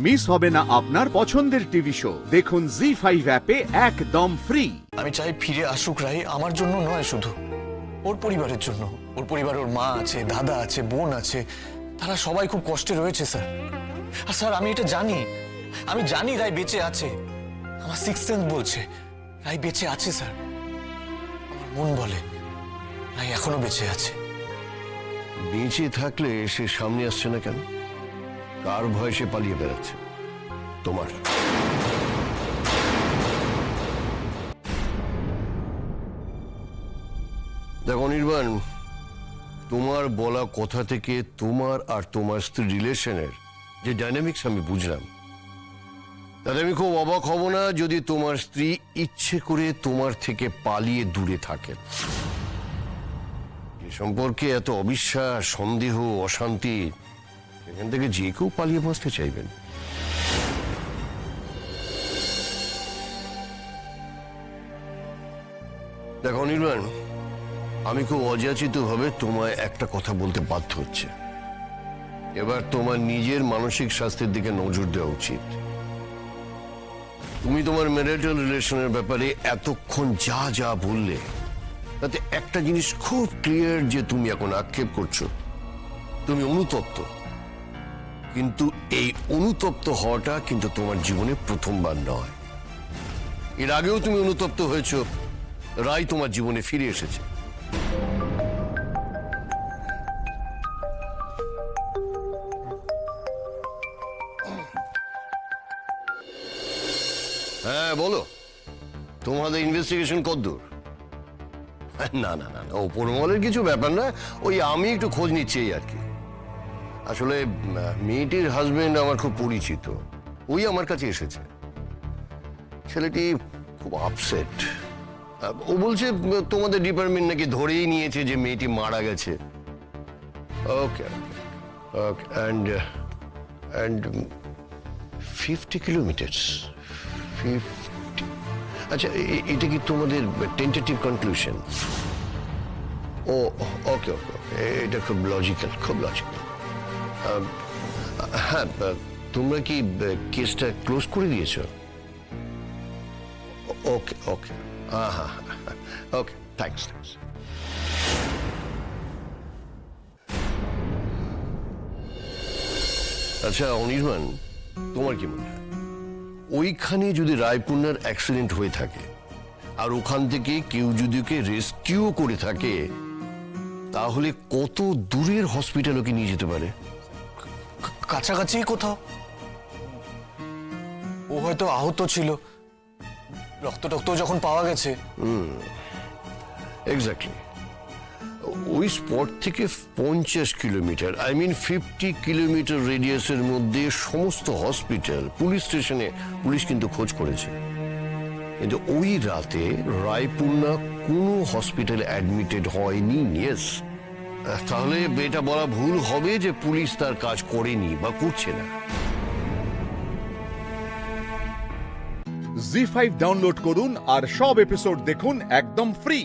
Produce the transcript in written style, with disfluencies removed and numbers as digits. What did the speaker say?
Miss হবে না আপনার পছন্দের টিভি শো। দেখুন জি5 অ্যাপে একদম ফ্রি। আমি চাই ফিরে আসুক রাই, আমার জন্য নয় শুধু, ওর পরিবারের জন্য। ওর পরিবারে ওর মা আছে, দাদা আছে, বোন আছে, তারা সবাই খুব কষ্টে রয়েছে স্যার। আর স্যার আমি এটা জানি, আমি জানি রাই বেঁচে আছে। আমার সিক্স সেন্স বলছে রাই বেঁচে আছে স্যার। আমার মন বলে রাই এখনো বেঁচে আছে। বেঁচে থাকলে সে সামনে আসছে না কেন? কার ভয়ে সে পালিয়ে বেড়াচ্ছে? তোমার। দেখো অনির্বাণ, তোমার বলা কথা থেকে তোমার আর তোমার স্ত্রী রিলেশনের যে ডাইনামিক্স আমি বুঝলাম, তাতে আমি খুব অবাক হব না যদি তোমার স্ত্রী ইচ্ছে করে তোমার থেকে পালিয়ে দূরে থাকে। এ সম্পর্কে এত অবিশ্বাস, সন্দেহ, অশান্তি, এখান থেকে যে কেউ পালিয়ে বসতে চাইবেন। দেখো অনির্বাণ, আমি খুব অযাচিতভাবে তোমায় একটা কথা বলতে বাধ্য হচ্ছে। এবার তোমার নিজের মানসিক স্বাস্থ্যের দিকে নজর দেওয়া উচিত। তুমি তোমার ম্যারিটাল রিলেশনের ব্যাপারে এতক্ষণ যা যা বললে, তাতে একটা জিনিস খুব ক্লিয়ার যে তুমি এখন আক্ষেপ করছো, তুমি অনুতপ্ত। কিন্তু এই অনুতপ্ত হওয়াটা কিন্তু তোমার জীবনে প্রথমবার নয়। এর আগেও তুমি অনুতপ্ত হয়েছ, রাই তোমার জীবনে ফিরে এসেছে। হ্যাঁ বলো, তোমাদের ইনভেস্টিগেশন কতদূর? না না না, ওপর মহলের কিছু ব্যাপার না, ওই আমি একটু খোঁজ নিচ্ছি এই আর কি। আসলে মেয়েটির হাজবেন্ড আমার খুব পরিচিত, ওই আমার কাছে এসেছে। ছেলেটি খুব আপসেট। ও বলছে তোমাদের ডিপার্টমেন্ট নাকি ধরেই নিয়েছে যে মেয়েটি মারা গেছে। ওকে ওকে, অ্যান্ড 50 কিলোমিটার্স। 50। আচ্ছা, এটা কি তোমাদের টেন্টেটিভ কনক্লুশন? ও ওকে ওকে, এটা খুব লজিক্যাল, খুব লজিক্যাল। হ্যাঁ, তোমরা কি কেসটা ক্লোজ করে দিয়েছো? ওকে ওকে, হ্যাঁ ওকে, থ্যাঙ্কস থ্যাঙ্কস। আচ্ছা অনির্বাণ, তোমার কি মনে হয় ওইখানে যদি রায়পুর্ণার অ্যাক্সিডেন্ট হয়ে থাকে আর ওখান থেকে কেউ যদি ওকে রেস্কিউ করে থাকে, তাহলে কত দূরের হসপিটাল ওকে নিয়ে যেতে পারে? কাছাকাছি কোথাও। ও হয়তো আহত ছিল, রক্ত যখন পাওয়া গেছে। এক্স্যাক্টলি। ওই স্পট থেকে 50 কিলোমিটার, আই মিন 50 কিলোমিটার রেডিয়াসের মধ্যে সমস্ত হসপিটাল, পুলিশ স্টেশনে পুলিশ কিন্তু খোঁজ করেছে, কিন্তু ওই রাতে রায়পুর্ণা কোনো হসপিটালে অ্যাডমিটেড হয়নি। ইয়েস, তাহলে এটা বলা ভুল হবে যে পুলিশ তার কাজ করেনি বা করছে না। জি5 ডাউনলোড করুন আর সব এপিসোড দেখুন একদম ফ্রি।